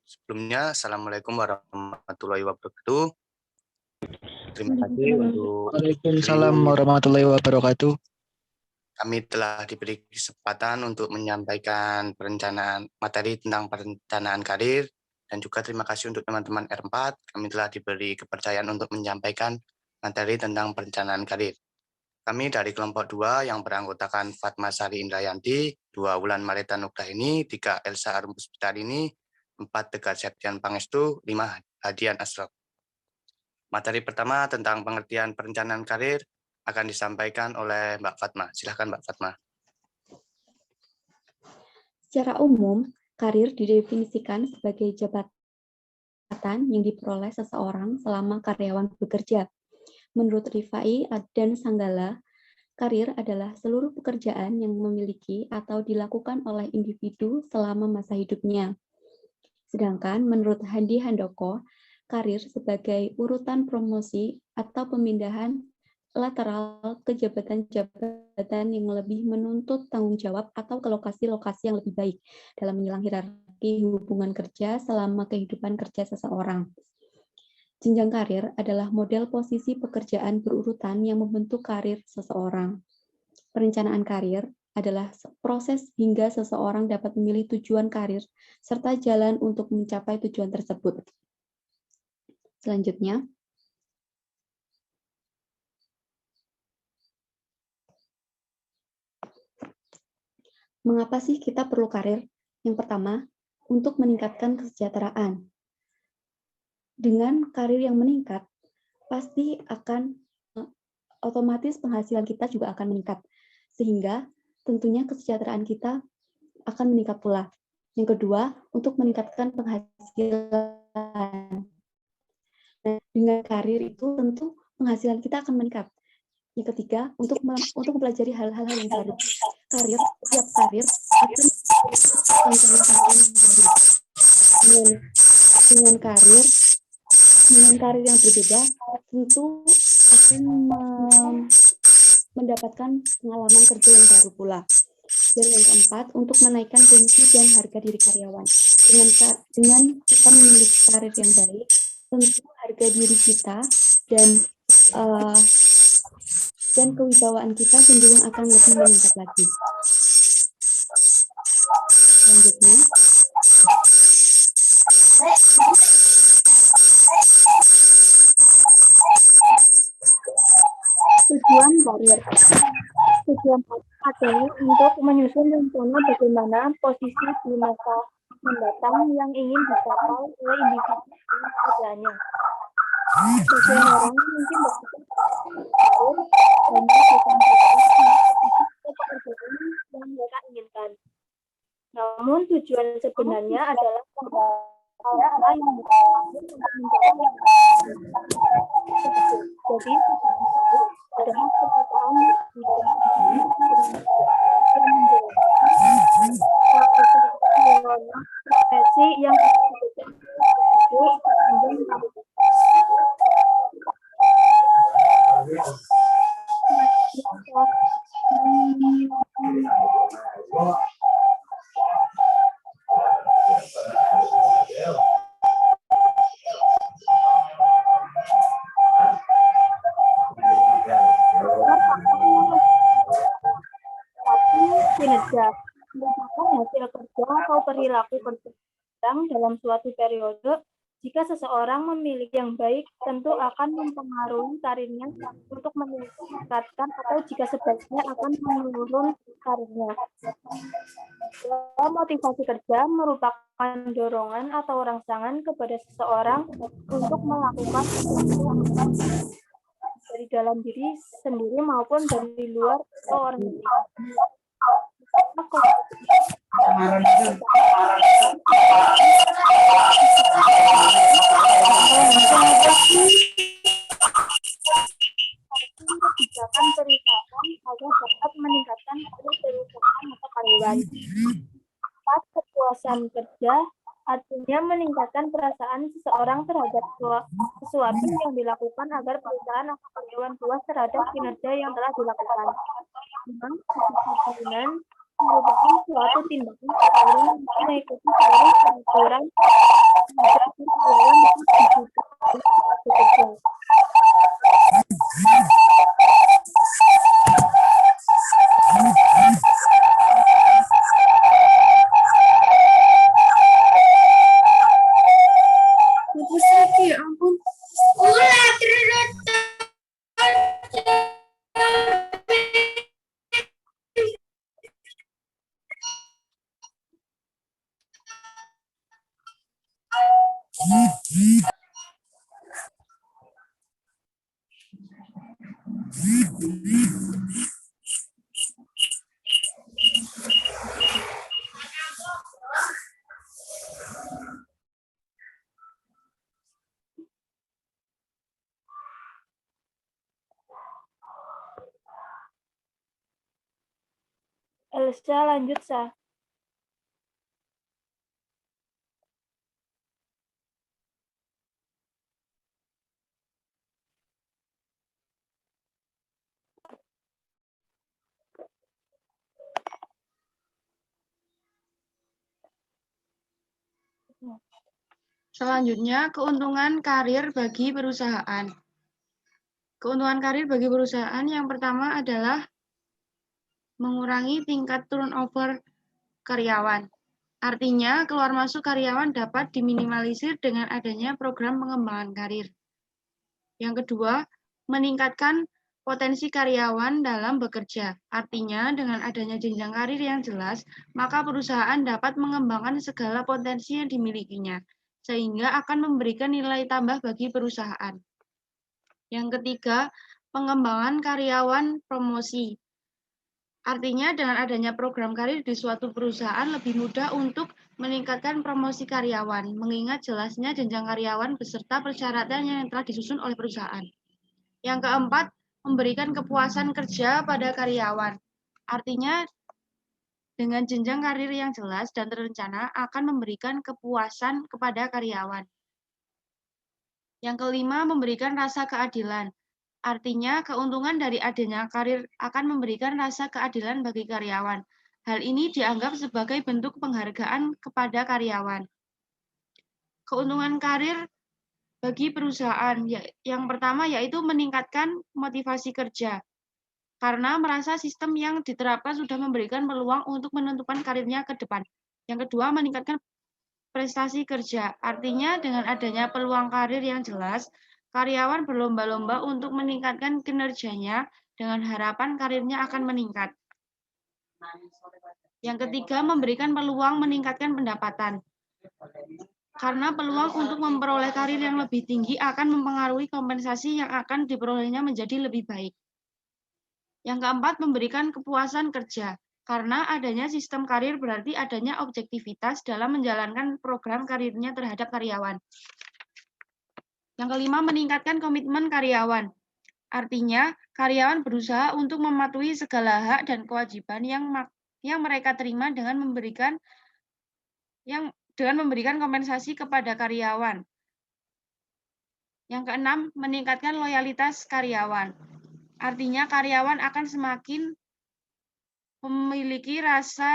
Sebelumnya, Assalamualaikum warahmatullahi wabarakatuh. Terima kasih untuk Waalaikumsalam warahmatullahi wabarakatuh. kami telah diberi kesempatan untuk menyampaikan perencanaan materi tentang perencanaan karir, dan juga terima kasih untuk teman-teman R4. Kami telah diberi kepercayaan untuk menyampaikan materi tentang perencanaan karir. Kami dari kelompok 2 yang beranggotakan Fatma Sari Indrayanti, 2 Wulan Marita Nugraini, 3 Elsa Arum Puspitarini, 4 Tegar Septian Pangestu, 5 Hadian Asraf. Materi pertama tentang pengertian perencanaan karir akan disampaikan oleh Mbak Fatma. Silakan Mbak Fatma. Secara umum, karir didefinisikan sebagai jabatan yang diperoleh seseorang selama karyawan bekerja. Menurut Rifai dan Sanggala, karir adalah seluruh pekerjaan yang memiliki atau dilakukan oleh individu selama masa hidupnya. Sedangkan menurut Handi Handoko, karir sebagai urutan promosi atau pemindahan lateral ke jabatan-jabatan yang lebih menuntut tanggung jawab atau ke lokasi-lokasi yang lebih baik dalam menjelang hierarki hubungan kerja selama kehidupan kerja seseorang. Jenjang karir adalah model posisi pekerjaan berurutan yang membentuk karir seseorang. Perencanaan karir adalah proses hingga seseorang dapat memilih tujuan karir serta jalan untuk mencapai tujuan tersebut. Selanjutnya, mengapa sih kita perlu karir? Yang pertama, untuk meningkatkan kesejahteraan. Dengan karir yang meningkat, pasti akan otomatis penghasilan kita juga akan meningkat. Sehingga tentunya kesejahteraan kita akan meningkat pula. Yang kedua, untuk meningkatkan penghasilan. Nah, dengan karir itu tentu penghasilan kita akan meningkat. Yang ketiga, untuk mempelajari hal-hal yang baru. Setiap karir akan tantangan yang baru. Dengan karir yang berbeda, tentu akan mendapatkan pengalaman kerja yang baru pula. Dan yang keempat, untuk menaikkan gengsi dan harga diri karyawan. Dengan kita memiliki karir yang baik, tentu harga diri kita dan kewibawaan kita cenderung akan lebih meningkat lagi. Selanjutnya, tujuan karir. Tujuan adalah untuk menyusun rencana bagaimana posisi di masa mendatang yang ingin dicapai oleh individu pekerjaannya. Sebagian orang mungkin berpikir pekerjaan yang mereka inginkan. Namun tujuan sebenarnya adalah apa yang untuk mencapai. Jadi adalah pemetaan profesi yang kinerja merupakan hasil kerja atau perilaku kerja dalam suatu periode. Jika seseorang memiliki yang baik, tentu akan mempengaruhi karirnya untuk meningkatkan, atau jika sebaliknya akan menurun karirnya. Motivasi kerja merupakan dorongan atau rangsangan kepada seseorang untuk melakukan dari dalam diri sendiri maupun dari luar atau orang lain. Kebijakan perusahaan agar dapat meningkatkan perusahaan atau karyawan. Kepuasan kerja artinya meningkatkan perasaan seseorang terhadap sesuatu yang dilakukan agar perusahaan atau karyawan puas terhadap kinerja yang telah dilakukan. Kedisiplinan merupakan suatu tindakan yang mengikuti seluruh peraturan Ya ampun. Elsa, lanjut, Sa. Selanjutnya, keuntungan karir bagi perusahaan. Keuntungan karir bagi perusahaan yang pertama adalah mengurangi tingkat turnover karyawan. Artinya, keluar masuk karyawan dapat diminimalisir dengan adanya program pengembangan karir. Yang kedua, meningkatkan potensi karyawan dalam bekerja. Artinya, dengan adanya jenjang karir yang jelas, maka perusahaan dapat mengembangkan segala potensi yang dimilikinya, sehingga akan memberikan nilai tambah bagi perusahaan. Yang ketiga, pengembangan karyawan promosi. Artinya dengan adanya program karir di suatu perusahaan lebih mudah untuk meningkatkan promosi karyawan, mengingat jelasnya jenjang karyawan beserta persyaratan yang telah disusun oleh perusahaan. Yang keempat, memberikan kepuasan kerja pada karyawan. Artinya dengan jenjang karir yang jelas dan terencana akan memberikan kepuasan kepada karyawan. Yang kelima, memberikan rasa keadilan. Artinya, keuntungan dari adanya karir akan memberikan rasa keadilan bagi karyawan. Hal ini dianggap sebagai bentuk penghargaan kepada karyawan. Keuntungan karir bagi perusahaan yang pertama yaitu meningkatkan motivasi kerja. Karena merasa sistem yang diterapkan sudah memberikan peluang untuk menentukan karirnya ke depan. Yang kedua, meningkatkan prestasi kerja. Artinya, dengan adanya peluang karir yang jelas, karyawan berlomba-lomba untuk meningkatkan kinerjanya dengan harapan karirnya akan meningkat. Yang ketiga, memberikan peluang meningkatkan pendapatan. Karena peluang untuk memperoleh karir yang lebih tinggi akan mempengaruhi kompensasi yang akan diperolehnya menjadi lebih baik. Yang keempat, memberikan kepuasan kerja. Karena adanya sistem karir berarti adanya objektivitas dalam menjalankan program karirnya terhadap karyawan. Yang kelima, meningkatkan komitmen karyawan. Artinya, karyawan berusaha untuk mematuhi segala hak dan kewajiban yang mereka terima dengan memberikan kompensasi kepada karyawan. Yang keenam, meningkatkan loyalitas karyawan. Artinya, karyawan akan semakin memiliki rasa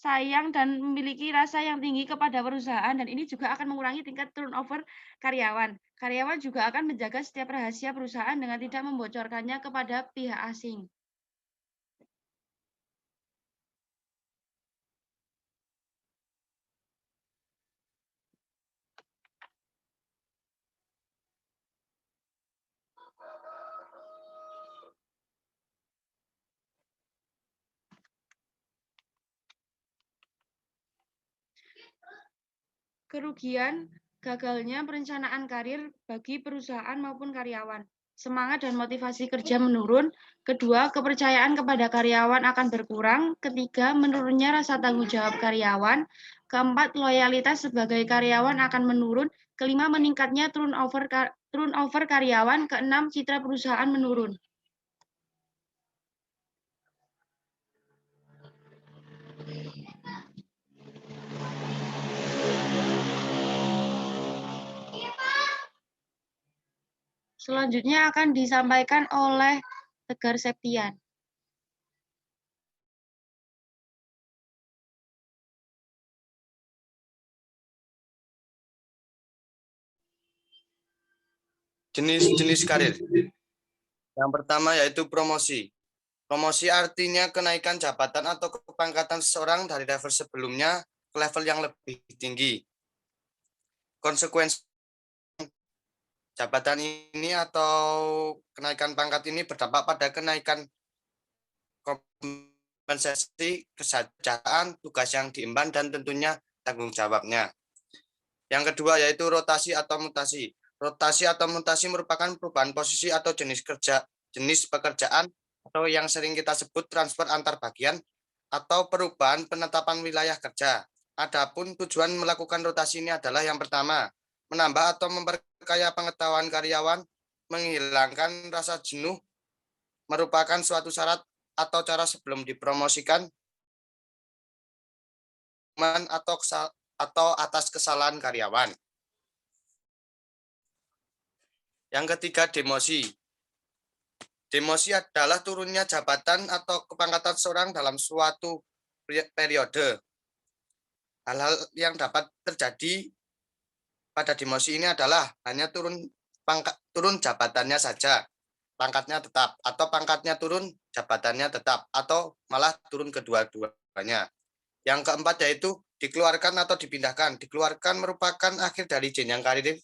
sayang dan memiliki rasa yang tinggi kepada perusahaan, dan ini juga akan mengurangi tingkat turnover karyawan. Karyawan juga akan menjaga setiap rahasia perusahaan dengan tidak membocorkannya kepada pihak asing. Kerugian gagalnya perencanaan karir bagi perusahaan maupun karyawan. Semangat dan motivasi kerja menurun. Kedua, kepercayaan kepada karyawan akan berkurang. Ketiga, menurunnya rasa tanggung jawab karyawan. Keempat, loyalitas sebagai karyawan akan menurun. Kelima, meningkatnya turnover karyawan. Keenam, citra perusahaan menurun. Selanjutnya akan disampaikan oleh Tegar Septian. Jenis-jenis karir. Yang pertama yaitu promosi. Promosi artinya kenaikan jabatan atau kepangkatan seseorang dari level sebelumnya ke level yang lebih tinggi. Konsekuensi jabatan ini atau kenaikan pangkat ini berdampak pada kenaikan kompensasi, kesejahteraan, tugas yang diemban, dan tentunya tanggung jawabnya. Yang kedua yaitu rotasi atau mutasi. Rotasi atau mutasi merupakan perubahan posisi atau jenis pekerjaan atau yang sering kita sebut transfer antar bagian atau perubahan penetapan wilayah kerja. Adapun tujuan melakukan rotasi ini adalah yang pertama, menambah atau memperkaya pengetahuan karyawan, menghilangkan rasa jenuh, merupakan suatu syarat atau cara sebelum dipromosikan atau atas kesalahan karyawan. Yang ketiga, demosi. Demosi adalah turunnya jabatan atau kepangkatan seseorang dalam suatu periode. Hal-hal yang dapat terjadi pada demosi ini adalah hanya turun jabatannya saja, pangkatnya tetap, atau pangkatnya turun, jabatannya tetap, atau malah turun kedua-duanya. Yang keempat yaitu dikeluarkan atau dipindahkan. Dikeluarkan merupakan akhir dari jenjang karir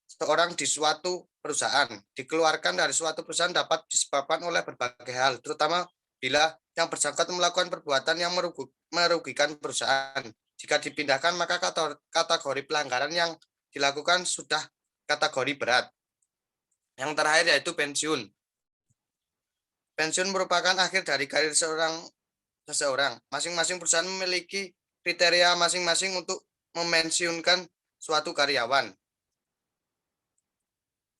seorang di suatu perusahaan. Dikeluarkan dari suatu perusahaan dapat disebabkan oleh berbagai hal, terutama bila yang bersangkutan melakukan perbuatan yang merugikan perusahaan. Jika dipindahkan, maka kategori pelanggaran yang dilakukan sudah kategori berat. Yang terakhir yaitu pensiun. Pensiun merupakan akhir dari karir seseorang. Masing-masing perusahaan memiliki kriteria masing-masing untuk memensiunkan suatu karyawan.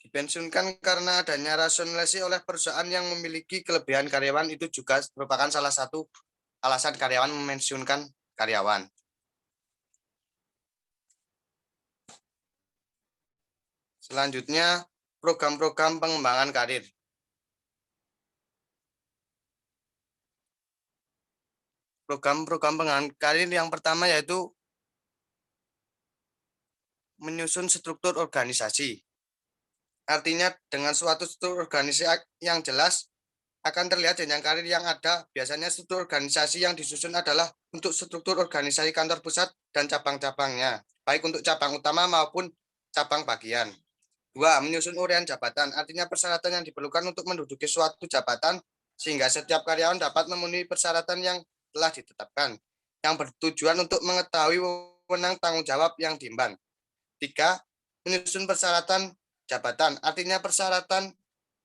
Dipensiunkan karena adanya rasionalisasi oleh perusahaan yang memiliki kelebihan karyawan itu juga merupakan salah satu alasan karyawan memensiunkan karyawan. Selanjutnya, program-program pengembangan karir. Program-program pengembangan karir yang pertama yaitu menyusun struktur organisasi. Artinya dengan suatu struktur organisasi yang jelas akan terlihat jenjang karir yang ada. Biasanya struktur organisasi yang disusun adalah untuk struktur organisasi kantor pusat dan cabang-cabangnya, baik untuk cabang utama maupun cabang bagian. 2. Menyusun urian jabatan, artinya persyaratan yang diperlukan untuk menduduki suatu jabatan sehingga setiap karyawan dapat memenuhi persyaratan yang telah ditetapkan, yang bertujuan untuk mengetahui wewenang tanggung jawab yang diemban. 3. Menyusun persyaratan jabatan, artinya persyaratan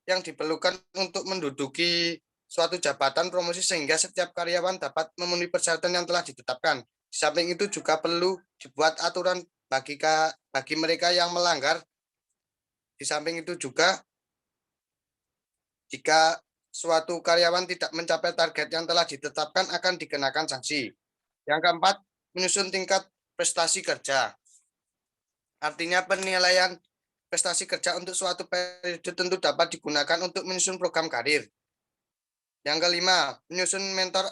yang diperlukan untuk menduduki suatu jabatan promosi sehingga setiap karyawan dapat memenuhi persyaratan yang telah ditetapkan. Di samping itu juga perlu dibuat aturan bagi mereka yang melanggar. Di samping itu juga jika suatu karyawan tidak mencapai target yang telah ditetapkan akan dikenakan sanksi. Yang keempat, menyusun tingkat prestasi kerja. Artinya penilaian prestasi kerja untuk suatu periode tentu dapat digunakan untuk menyusun program karir. Yang kelima, menyusun mentor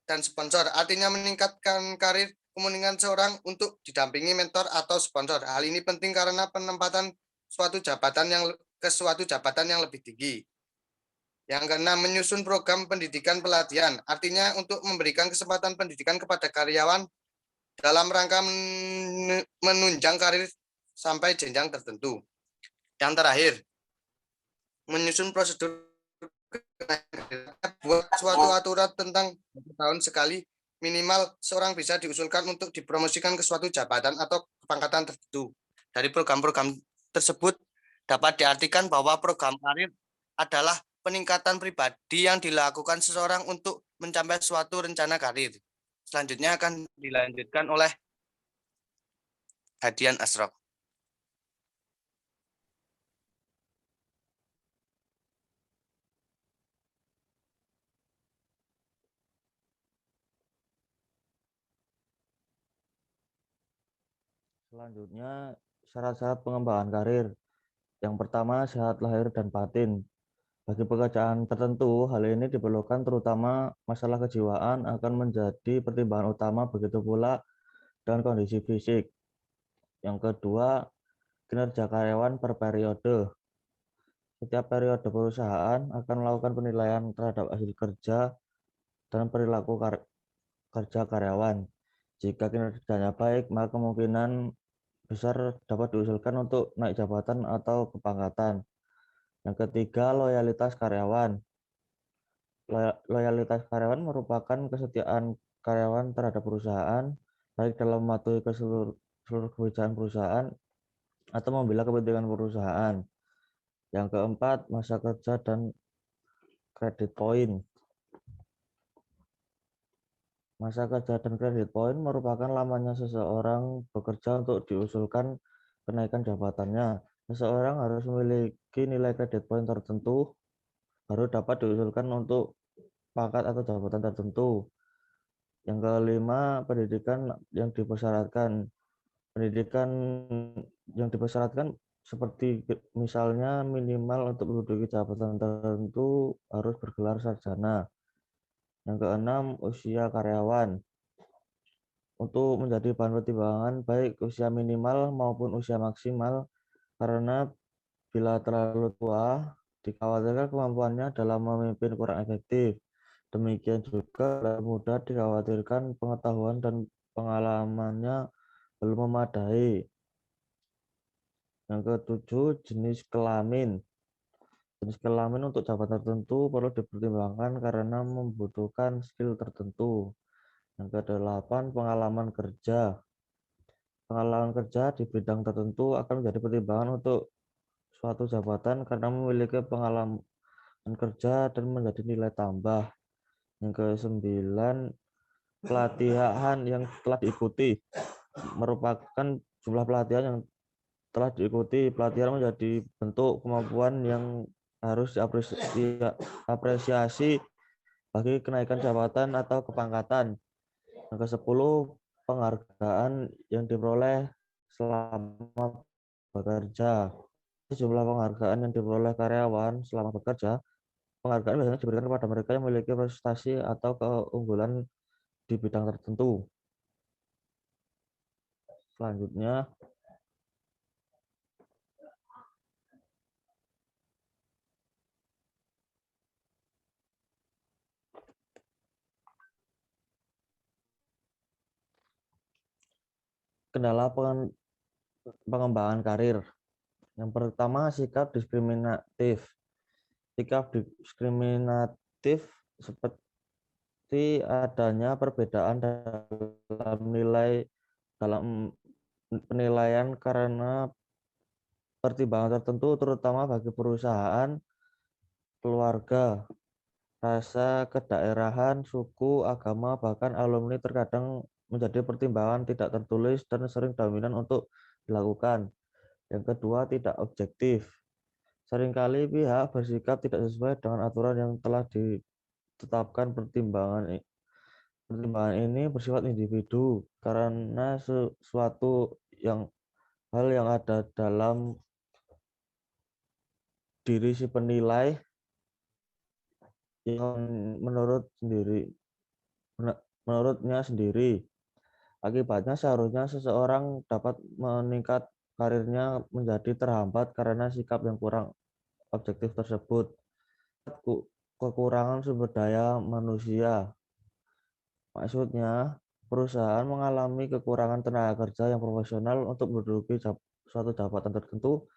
dan sponsor. Artinya meningkatkan karir kemungkinan seorang untuk didampingi mentor atau sponsor. Hal ini penting karena penempatan suatu jabatan yang lebih tinggi. Yang keenam, menyusun program pendidikan pelatihan. Artinya untuk memberikan kesempatan pendidikan kepada karyawan dalam rangka menunjang karir sampai jenjang tertentu. Yang terakhir, menyusun prosedur buat suatu aturan tentang tahun sekali minimal seorang bisa diusulkan untuk dipromosikan ke suatu jabatan atau pangkatan tertentu. Dari program-program tersebut dapat diartikan bahwa program karir adalah peningkatan pribadi yang dilakukan seseorang untuk mencapai suatu rencana karir. Selanjutnya akan dilanjutkan oleh Hadian Asrok. Selanjutnya, syarat-syarat pengembangan karir. Yang pertama, sehat lahir dan batin. Bagi pekerjaan tertentu, hal ini diperlukan terutama masalah kejiwaan akan menjadi pertimbangan utama, begitu pula dengan kondisi fisik. Yang kedua, kinerja karyawan per periode. Setiap periode perusahaan akan melakukan penilaian terhadap hasil kerja dan perilaku kerja karyawan. Jika kinerjanya baik, maka kemungkinan besar dapat diusulkan untuk naik jabatan atau kepangkatan. Yang ketiga, loyalitas karyawan. Loyalitas karyawan merupakan kesetiaan karyawan terhadap perusahaan, baik dalam mematuhi seluruh kebijakan perusahaan atau membela kepentingan perusahaan. Yang keempat, masa kerja dan kredit poin. Masa kerja dan kredit poin merupakan lamanya seseorang bekerja untuk diusulkan kenaikan jabatannya. Seseorang harus memiliki nilai kredit poin tertentu baru dapat diusulkan untuk pangkat atau jabatan tertentu. Yang kelima, pendidikan yang dipersyaratkan. Pendidikan yang dipersyaratkan seperti misalnya minimal untuk menduduki jabatan tertentu harus bergelar sarjana. Yang keenam, usia karyawan. Untuk menjadi bahan pertimbangan baik usia minimal maupun usia maksimal, karena bila terlalu tua, dikhawatirkan kemampuannya dalam memimpin kurang efektif. Demikian juga muda dikhawatirkan pengetahuan dan pengalamannya belum memadai. Yang ketujuh, jenis kelamin. Jenis kelamin untuk jabatan tertentu perlu dipertimbangkan karena membutuhkan skill tertentu. Yang kedelapan, pengalaman kerja. Pengalaman kerja di bidang tertentu akan menjadi pertimbangan untuk suatu jabatan karena memiliki pengalaman kerja dan menjadi nilai tambah. Yang kesembilan, pelatihan yang telah diikuti. Merupakan jumlah pelatihan yang telah diikuti. Pelatihan menjadi bentuk kemampuan yang harus diapresiasi bagi kenaikan jabatan atau kepangkatan. Yang ke-10, penghargaan yang diperoleh selama bekerja. Jumlah penghargaan yang diperoleh karyawan selama bekerja, penghargaan biasanya diberikan kepada mereka yang memiliki prestasi atau keunggulan di bidang tertentu. Selanjutnya, kendala pengembangan karir. Yang pertama, sikap diskriminatif. Sikap diskriminatif seperti adanya perbedaan dalam penilaian karena pertimbangan tertentu, terutama bagi perusahaan, keluarga, rasa kedaerahan, suku, agama, bahkan alumni terkadang menjadi pertimbangan tidak tertulis dan sering dominan untuk dilakukan. Yang kedua, tidak objektif. Seringkali pihak bersikap tidak sesuai dengan aturan yang telah ditetapkan. Pertimbangan ini bersifat individu karena sesuatu hal yang ada dalam diri si penilai yang menurutnya sendiri. Akibatnya seharusnya seseorang dapat meningkat karirnya menjadi terhambat karena sikap yang kurang objektif tersebut. Kekurangan sumber daya manusia. Maksudnya, perusahaan mengalami kekurangan tenaga kerja yang profesional untuk menduduki suatu jabatan tertentu.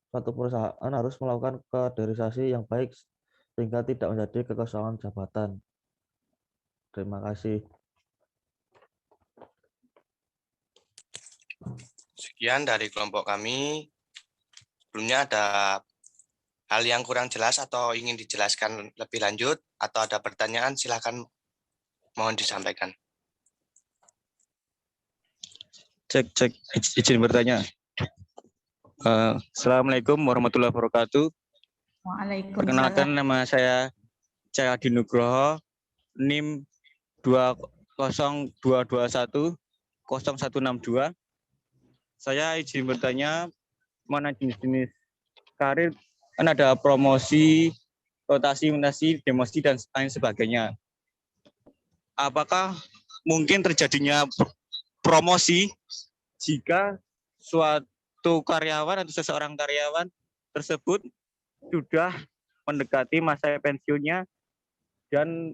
Suatu perusahaan harus melakukan kaderisasi yang baik sehingga tidak menjadi kekosongan jabatan. Terima kasih. Sekian dari kelompok kami. Sebelumnya ada hal yang kurang jelas atau ingin dijelaskan lebih lanjut atau ada pertanyaan, silakan mohon disampaikan. Cek, izin bertanya. Assalamualaikum warahmatullahi wabarakatuh. Waalaikumsalam. Perkenalkan, nama saya Cahyadi Nugroho, NIM 202210162. Saya izin bertanya, mana jenis-jenis karir, kan ada promosi, rotasi, demosi, dan lain sebagainya. Apakah mungkin terjadinya promosi jika suatu karyawan atau seseorang karyawan tersebut sudah mendekati masa pensiunnya dan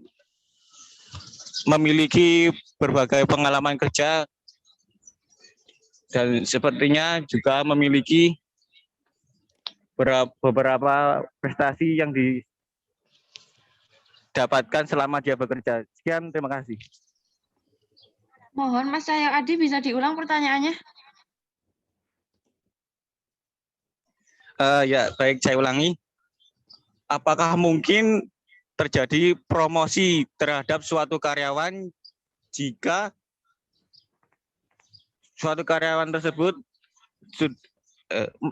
memiliki berbagai pengalaman kerja dan sepertinya juga memiliki beberapa prestasi yang didapatkan selama dia bekerja. Sekian, terima kasih. Mohon Mas Sayang Adi bisa diulang pertanyaannya. Ya, baik, saya ulangi. Apakah mungkin terjadi promosi terhadap suatu karyawan jika suatu karyawan tersebut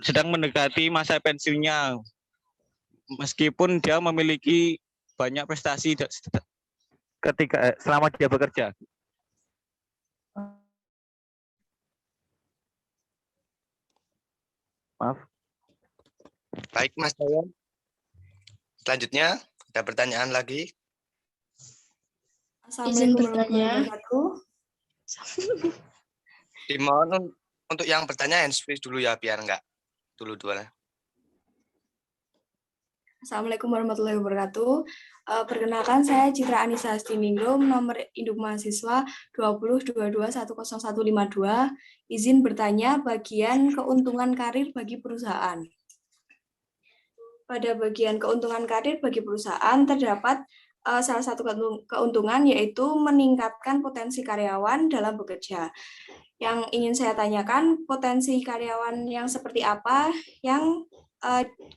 sedang mendekati masa pensiunnya, meskipun dia memiliki banyak prestasi selama dia bekerja? Maaf. Baik, Mas Dayan. Selanjutnya, ada pertanyaan lagi? Assalamualaikum warahmatullahi wabarakatuh. Dimohon untuk yang bertanya hands-free dulu ya, biar enggak dua. Assalamualaikum warahmatullahi wabarakatuh. Perkenalkan, saya Citra Anissa Astiningrum, nomor induk mahasiswa 2022100152. Izin bertanya bagian keuntungan karir bagi perusahaan. Pada bagian keuntungan karir bagi perusahaan terdapat salah satu keuntungan yaitu meningkatkan potensi karyawan dalam bekerja. Yang ingin saya tanyakan, potensi karyawan yang seperti apa yang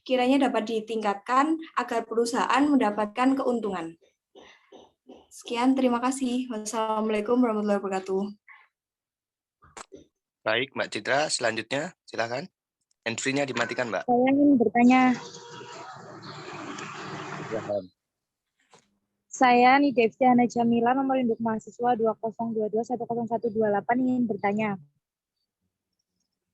kiranya dapat ditingkatkan agar perusahaan mendapatkan keuntungan. Sekian, terima kasih. Wassalamualaikum warahmatullahi wabarakatuh. Baik, Mbak Citra, selanjutnya silakan. Hands-free-nya dimatikan, Mbak. Saya ingin bertanya. Saya Nidevsi Hana Jamila, nomor induk mahasiswa 2022100128 ingin bertanya.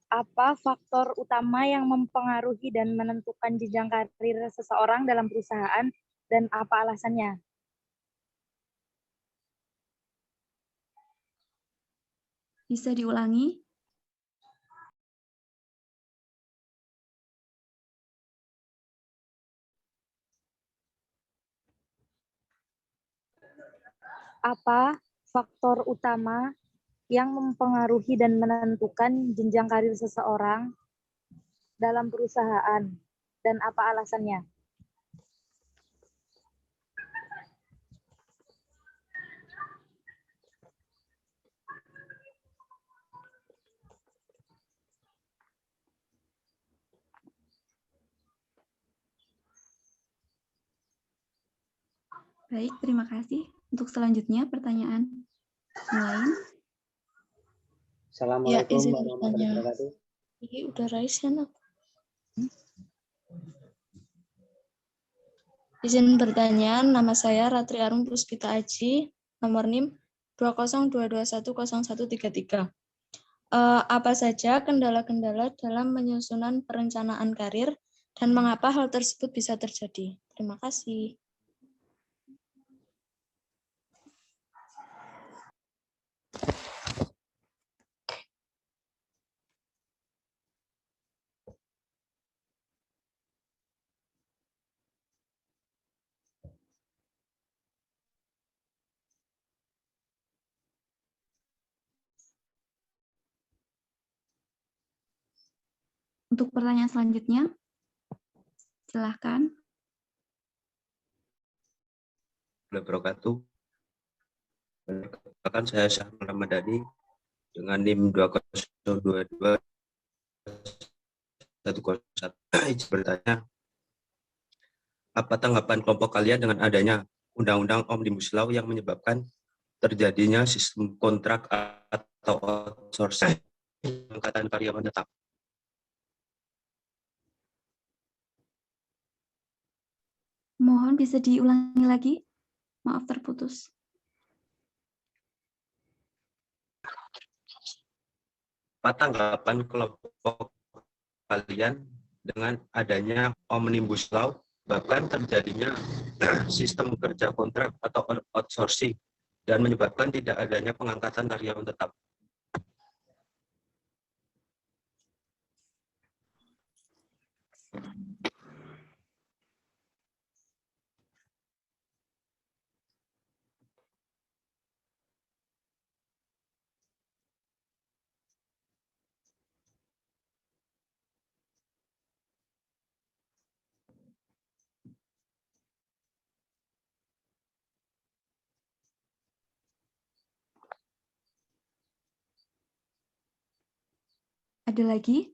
Apa faktor utama yang mempengaruhi dan menentukan jenjang karir seseorang dalam perusahaan dan apa alasannya? Bisa diulangi? Apa faktor utama yang mempengaruhi dan menentukan jenjang karir seseorang dalam perusahaan dan apa alasannya? Baik, terima kasih. Untuk selanjutnya, pertanyaan lain. Assalamualaikum warahmatullahi wabarakatuh. Iya, udah raise ya, Izin bertanya, nama saya Ratri Arum Puspita Aji, nomor NIM 202210133. Apa saja kendala-kendala dalam penyusunan perencanaan karir dan mengapa hal tersebut bisa terjadi? Terima kasih. Untuk pertanyaan selanjutnya, silahkan. Wabarakatuh. Perkenalkan, saya Syahrul Ramadhani dengan NIM 2022 101. Izin bertanya, apa tanggapan kelompok kalian dengan adanya Undang-Undang Omnibus Law yang menyebabkan terjadinya sistem kontrak atau outsourcing pengangkatan karyawan tetap? Mohon bisa diulangi lagi. Maaf terputus. Apa tanggapan kelompok kalian dengan adanya Omnibus Law bahkan terjadinya sistem kerja kontrak atau outsourcing dan menyebabkan tidak adanya pengangkatan karyawan tetap? Ada lagi?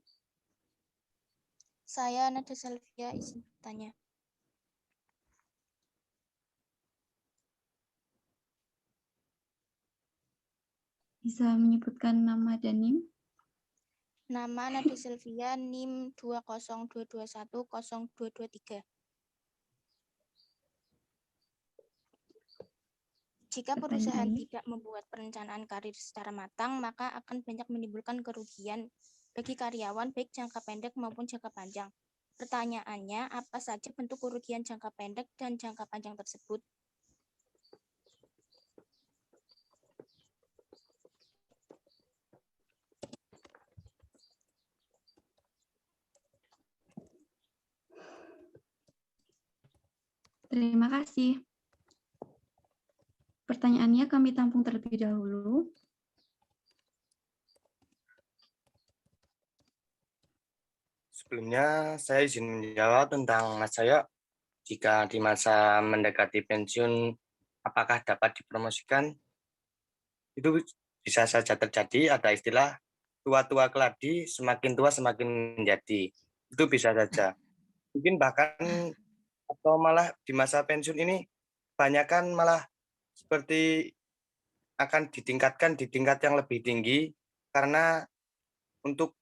Saya Nada Selvia izin bertanya. Bisa menyebutkan nama dan NIM? Nama Nada Selvia NIM 202210223. Jika perusahaan Pertanyaannya. tidak membuat perencanaan karir secara matang, maka akan banyak menimbulkan kerugian bagi karyawan baik jangka pendek maupun jangka panjang. Pertanyaannya, apa saja bentuk kerugian jangka pendek dan jangka panjang tersebut? Terima kasih. Pertanyaannya kami tampung terlebih dahulu. Sebelumnya saya izin menjawab tentang Mas Sayo. Jika di masa mendekati pensiun, apakah dapat dipromosikan? Itu bisa saja terjadi, ada istilah tua-tua keladi, semakin tua semakin menjadi. Itu bisa saja. Mungkin bahkan atau malah di masa pensiun ini kebanyakan malah seperti akan ditingkatkan di tingkat yang lebih tinggi karena untuk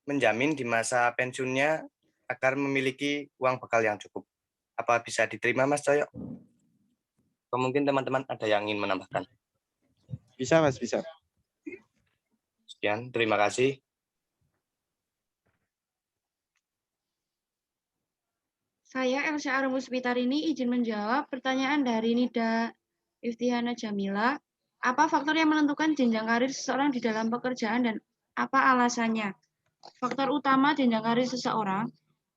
menjamin di masa pensiunnya agar memiliki uang bekal yang cukup. Apa bisa diterima, Mas Coyo? Atau mungkin teman-teman ada yang ingin menambahkan? Bisa, Mas, bisa. Sekian, terima kasih. Saya Elsa Arumuspitarini izin menjawab pertanyaan dari Nida Iftihana Jamila. Apa faktor yang menentukan jenjang karir seseorang di dalam pekerjaan dan apa alasannya? Faktor utama jenjang karir seseorang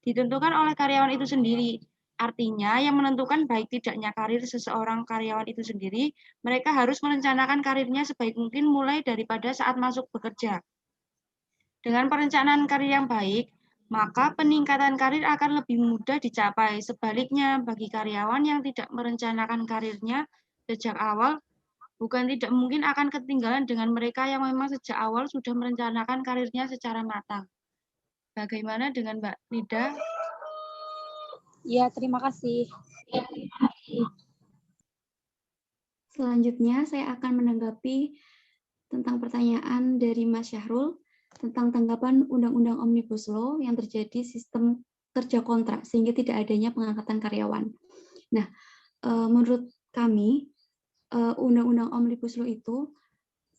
ditentukan oleh karyawan itu sendiri. Artinya, yang menentukan baik tidaknya karir seseorang karyawan itu sendiri, mereka harus merencanakan karirnya sebaik mungkin mulai daripada saat masuk bekerja. Dengan perencanaan karir yang baik, maka peningkatan karir akan lebih mudah dicapai. Sebaliknya, bagi karyawan yang tidak merencanakan karirnya sejak awal, bukan tidak mungkin akan ketinggalan dengan mereka yang memang sejak awal sudah merencanakan karirnya secara matang. Bagaimana dengan Mbak Nida? Ya, terima kasih. Selanjutnya saya akan menanggapi tentang pertanyaan dari Mas Syahrul tentang tanggapan Undang-Undang Omnibus Law yang terjadi sistem kerja kontrak sehingga tidak adanya pengangkatan karyawan. Nah, menurut kami Undang-Undang Omnibus Law itu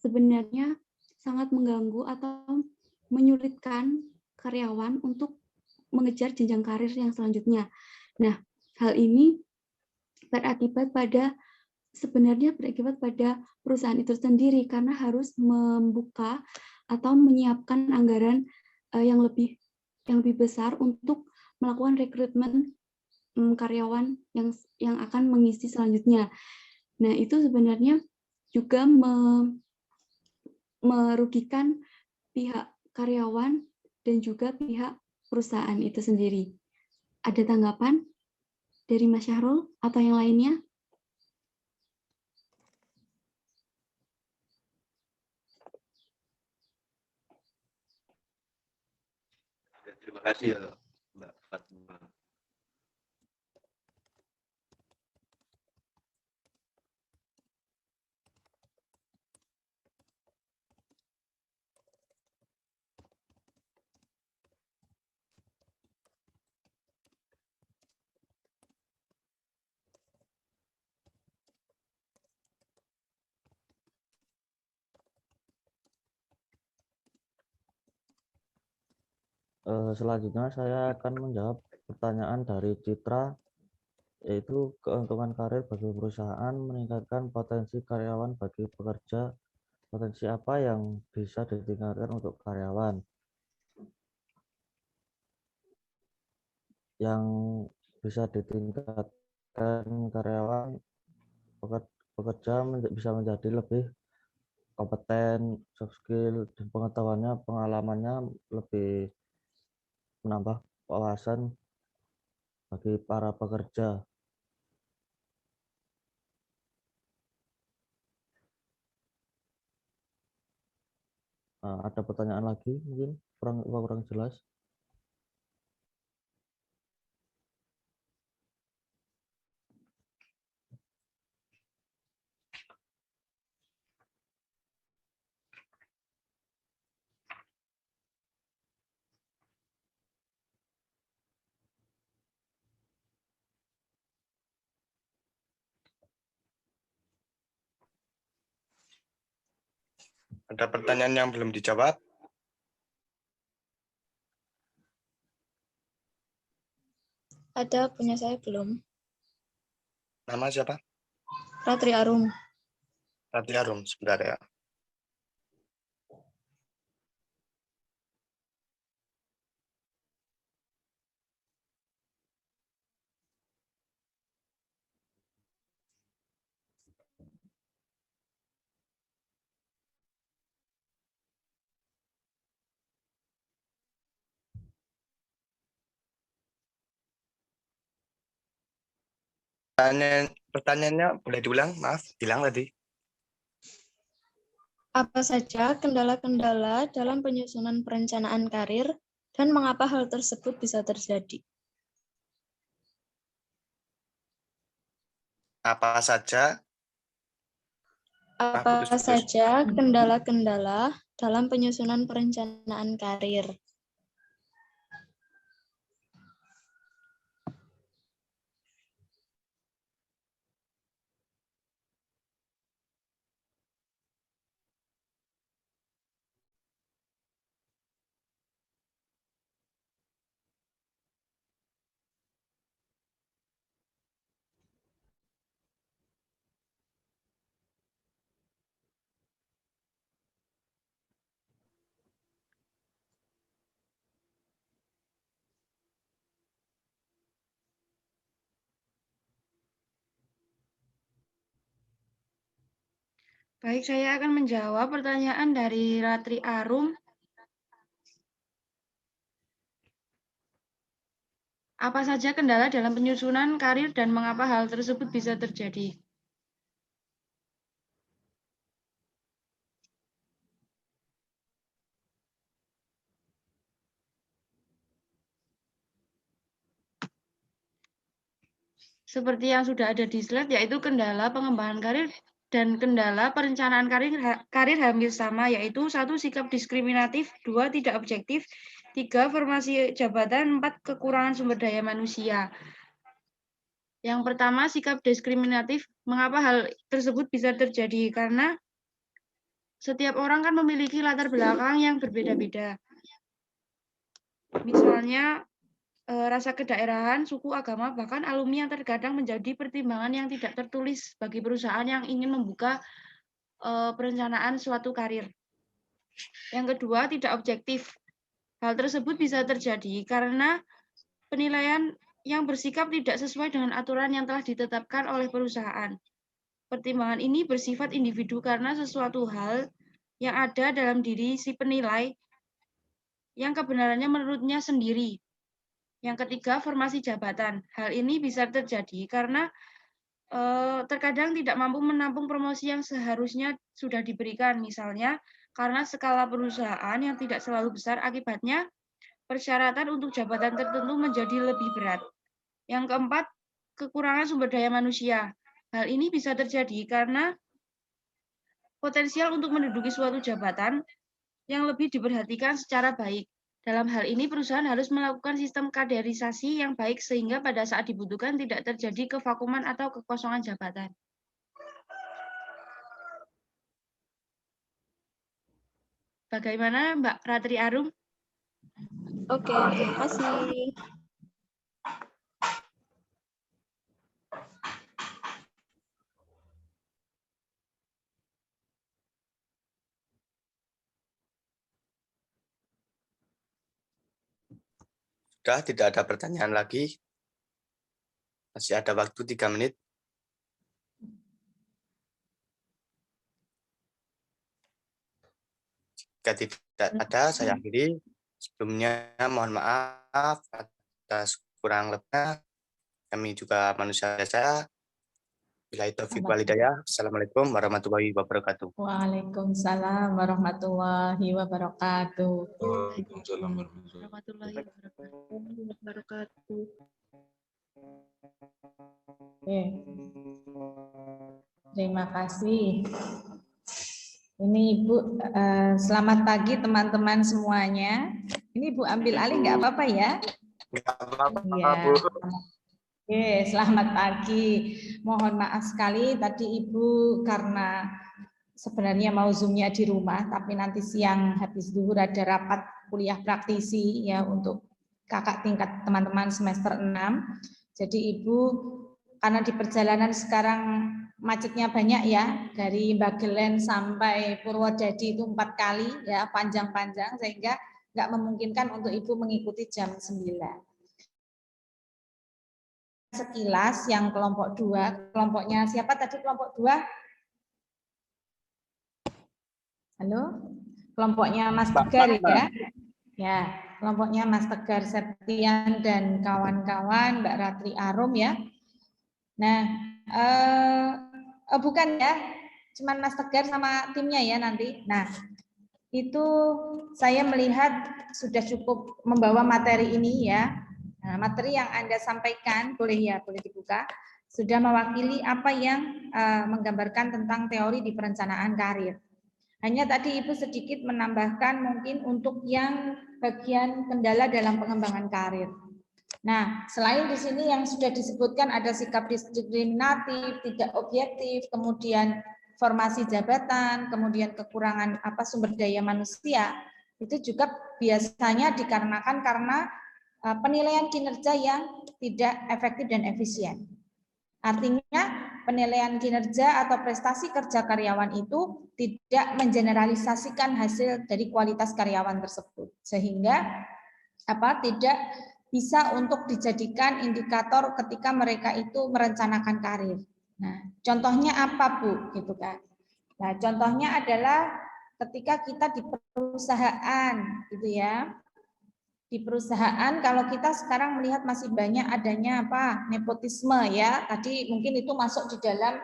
sebenarnya sangat mengganggu atau menyulitkan karyawan untuk mengejar jenjang karir yang selanjutnya. Nah, hal ini berakibat pada perusahaan itu sendiri karena harus membuka atau menyiapkan anggaran yang lebih besar untuk melakukan rekrutmen karyawan yang akan mengisi selanjutnya. Nah, itu sebenarnya juga merugikan pihak karyawan dan juga pihak perusahaan itu sendiri. Ada tanggapan dari Mas Syahrul atau yang lainnya? Terima kasih ya, Mbak Fatma. Selanjutnya saya akan menjawab pertanyaan dari Citra, yaitu keuntungan karir bagi perusahaan meningkatkan potensi karyawan bagi pekerja. Potensi apa yang bisa ditingkatkan untuk karyawan? Yang bisa ditingkatkan karyawan pekerja bisa menjadi lebih kompeten, soft skill, dan pengalamannya lebih menambah wawasan bagi para pekerja. Ada pertanyaan lagi mungkin kurang jelas? Ada pertanyaan yang belum dijawab? Ada, punya saya belum. Nama siapa? Ratri Arum. Ratri Arum, sebentar ya. Pertanyaannya boleh diulang? Maaf, hilang tadi. Apa saja kendala-kendala dalam penyusunan perencanaan karir dan mengapa hal tersebut bisa terjadi? Apa saja? Apa saja kendala-kendala dalam penyusunan perencanaan karir? Baik, saya akan menjawab pertanyaan dari Ratri Arum. Apa saja kendala dalam penyusunan karir dan mengapa hal tersebut bisa terjadi? Seperti yang sudah ada di slide, yaitu kendala pengembangan karir dan kendala perencanaan karir hampir sama, yaitu 1. Sikap diskriminatif, 2. Tidak objektif, 3. Formasi jabatan, 4. Kekurangan sumber daya manusia. Yang pertama, sikap diskriminatif. Mengapa hal tersebut bisa terjadi? Karena setiap orang kan memiliki latar belakang yang berbeda-beda. Misalnya, rasa kedaerahan, suku, agama, bahkan alumni yang terkadang menjadi pertimbangan yang tidak tertulis bagi perusahaan yang ingin membuka perencanaan suatu karir. Yang kedua, tidak objektif. Hal tersebut bisa terjadi karena penilaian yang bersikap tidak sesuai dengan aturan yang telah ditetapkan oleh perusahaan. Pertimbangan ini bersifat individu karena sesuatu hal yang ada dalam diri si penilai yang kebenarannya menurutnya sendiri. Yang ketiga, formasi jabatan. Hal ini bisa terjadi karena terkadang tidak mampu menampung promosi yang seharusnya sudah diberikan. Misalnya, karena skala perusahaan yang tidak selalu besar, akibatnya persyaratan untuk jabatan tertentu menjadi lebih berat. Yang keempat, kekurangan sumber daya manusia. Hal ini bisa terjadi karena potensial untuk menduduki suatu jabatan yang lebih diperhatikan secara baik. Dalam hal ini, perusahaan harus melakukan sistem kaderisasi yang baik sehingga pada saat dibutuhkan tidak terjadi kevakuman atau kekosongan jabatan. Bagaimana, Mbak Ratri Arum? Oke, terima kasih. Sudah tidak ada pertanyaan lagi. Masih ada waktu 3 menit. Jika tidak ada, saya akhiri. Sebelumnya mohon maaf atas kurang lebihnya. Kami juga manusia biasa Billahi taufiq wal hidayah. Assalamualaikum warahmatullahi wabarakatuh. Waalaikumsalam warahmatullahi wabarakatuh. Waalaikumsalam Warahmatullahi wabarakatuh. Oke. Terima kasih. Ini Ibu, selamat pagi teman-teman semuanya. Ini Ibu ambil alih nggak apa-apa ya? Nggak apa-apa, Iya. Bu. Oke, selamat pagi. Mohon maaf sekali tadi Ibu karena sebenarnya mau Zoom-nya di rumah, tapi nanti siang habis zuhur ada rapat kuliah praktisi ya untuk kakak tingkat teman-teman semester 6. Jadi Ibu karena di perjalanan sekarang macetnya banyak ya, dari Bagelen sampai Purwodadi itu 4 kali ya, panjang-panjang sehingga nggak memungkinkan untuk Ibu mengikuti jam 9. Sekilas yang kelompok 2, kelompoknya siapa tadi kelompok 2? Halo? Kelompoknya Mas Tegar ya? Ya, kelompoknya Mas Tegar Septian dan kawan-kawan, Mbak Ratri Arum ya. Nah, bukan ya, cuman Mas Tegar sama timnya ya nanti. Nah, itu saya melihat sudah cukup membawa materi ini ya. Nah, materi yang Anda sampaikan, boleh dibuka, sudah mewakili apa yang menggambarkan tentang teori di perencanaan karir. Hanya tadi Ibu sedikit menambahkan mungkin untuk yang bagian kendala dalam pengembangan karir. Nah, selain di sini yang sudah disebutkan ada sikap diskriminatif, tidak objektif, kemudian formasi jabatan, kemudian kekurangan sumber daya manusia, itu juga biasanya dikarenakan karena penilaian kinerja yang tidak efektif dan efisien. Artinya penilaian kinerja atau prestasi kerja karyawan itu tidak mengeneralisasikan hasil dari kualitas karyawan tersebut, sehingga tidak bisa untuk dijadikan indikator ketika mereka itu merencanakan karir. Nah, contohnya apa Bu? Gitu kan? Nah, contohnya adalah ketika kita di perusahaan, gitu ya. Di perusahaan kalau kita sekarang melihat masih banyak adanya nepotisme ya. Tadi mungkin itu masuk di dalam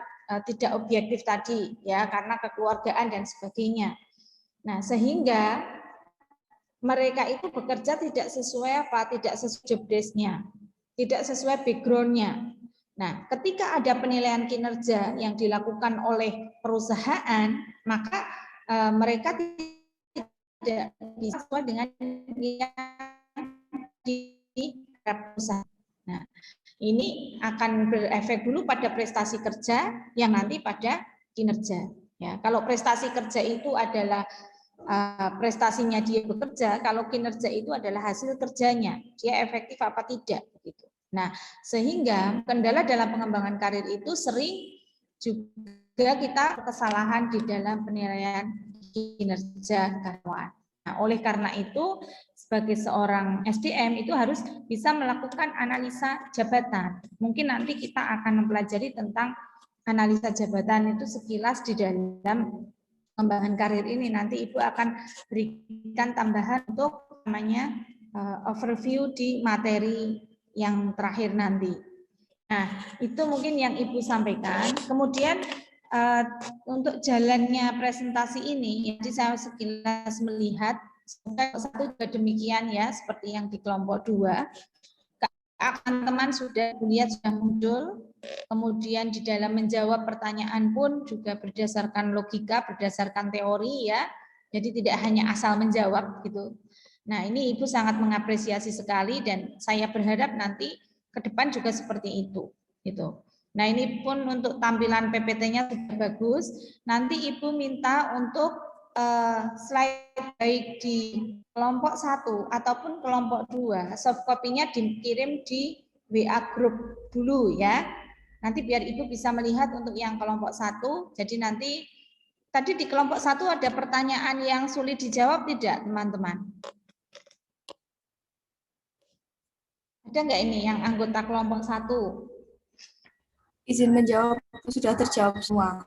tidak objektif tadi ya karena kekeluargaan dan sebagainya. Nah, sehingga mereka itu bekerja tidak sesuai tidak sesuai job desk-nya, tidak sesuai background-nya. Nah, ketika ada penilaian kinerja yang dilakukan oleh perusahaan, maka mereka tidak bisa sesuai dengan yang di perusahaan. Nah, ini akan berefek dulu pada prestasi kerja yang nanti pada kinerja. Ya, kalau prestasi kerja itu adalah prestasinya dia bekerja, kalau kinerja itu adalah hasil kerjanya, dia efektif apa tidak begitu. Nah, sehingga kendala dalam pengembangan karir itu sering juga kita kesalahan di dalam penilaian kinerja karyawan. Nah, oleh karena itu sebagai seorang SDM itu harus bisa melakukan analisa jabatan. Mungkin nanti kita akan mempelajari tentang analisa jabatan itu sekilas di dalam pengembangan karir ini. Nanti Ibu akan berikan tambahan untuk namanya overview di materi yang terakhir nanti. Nah, itu mungkin yang Ibu sampaikan. Kemudian untuk jalannya presentasi ini, jadi saya sekilas melihat satu juga demikian ya, seperti yang di kelompok 2. Teman sudah lihat sudah muncul, kemudian di dalam menjawab pertanyaan pun juga berdasarkan logika, berdasarkan teori ya, jadi tidak hanya asal menjawab gitu. Nah, ini Ibu sangat mengapresiasi sekali dan saya berharap nanti ke depan juga seperti itu gitu. Nah, ini pun untuk tampilan PPT-nya sudah bagus. Nanti Ibu minta untuk slide baik di kelompok 1 ataupun kelompok 2. Soft copy-nya dikirim di WA group dulu ya. Nanti biar Ibu bisa melihat untuk yang kelompok 1. Jadi nanti tadi di kelompok 1 ada pertanyaan yang sulit dijawab tidak, teman-teman? Ada nggak ini yang anggota kelompok 1? Izin menjawab, sudah terjawab semua.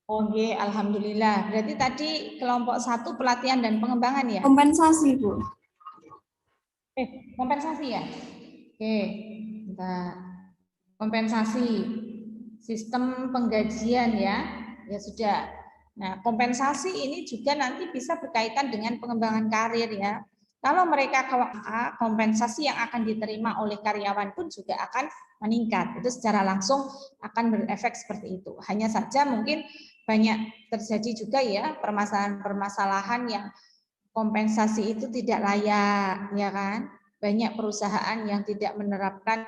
Oke, alhamdulillah. Berarti tadi kelompok 1 pelatihan dan pengembangan ya? Kompensasi, Bu. Kompensasi ya? Oke, bentar. Kompensasi. sistem penggajian ya sudah. Nah, kompensasi ini juga nanti bisa berkaitan dengan pengembangan karir ya. Kalau mereka kompensasi yang akan diterima oleh karyawan pun juga akan meningkat. Itu secara langsung akan berefek seperti itu. Hanya saja mungkin banyak terjadi juga ya permasalahan-permasalahan yang kompensasi itu tidak layak, ya kan? Banyak perusahaan yang tidak menerapkan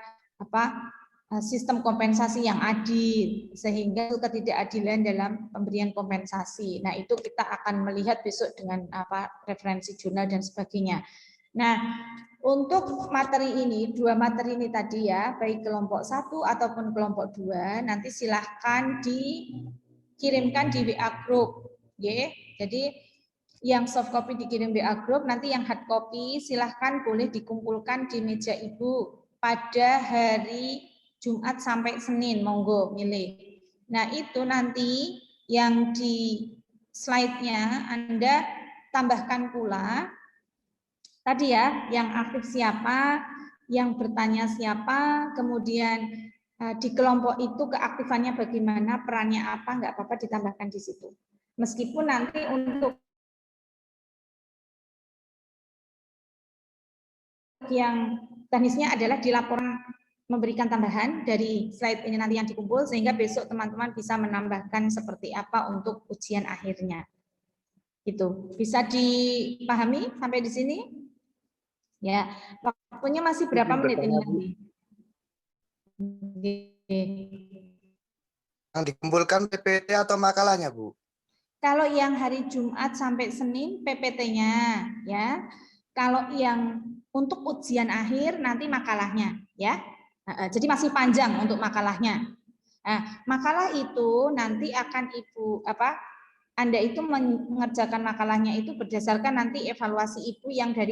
sistem kompensasi yang adil, sehingga ketidakadilan dalam pemberian kompensasi. Nah, itu kita akan melihat besok dengan referensi jurnal dan sebagainya. Nah, untuk materi ini, 2 materi ini tadi ya, baik kelompok 1 ataupun kelompok 2, nanti silahkan dikirimkan di WA group. Ya. Jadi yang soft copy dikirim WA group, nanti yang hard copy silahkan boleh dikumpulkan di meja Ibu pada hari Jumat sampai Senin, monggo milih. Nah, itu nanti yang di slide-nya Anda tambahkan pula tadi ya, yang aktif siapa, yang bertanya siapa, kemudian di kelompok itu keaktifannya bagaimana, perannya apa, nggak apa-apa ditambahkan di situ. Meskipun nanti untuk yang teknisnya adalah di laporan memberikan tambahan dari slide ini nanti yang dikumpul, sehingga besok teman-teman bisa menambahkan seperti apa untuk ujian akhirnya. Gitu. Bisa dipahami sampai di sini? Ya, waktunya masih berapa menit ini nanti? Yang dikumpulkan PPT atau makalahnya, Bu? Kalau yang hari Jumat sampai Senin PPT-nya, ya. Kalau yang untuk ujian akhir nanti makalahnya, ya. Jadi masih panjang untuk makalahnya. Nah, makalah itu nanti akan Ibu Anda itu mengerjakan makalahnya itu berdasarkan nanti evaluasi Ibu yang dari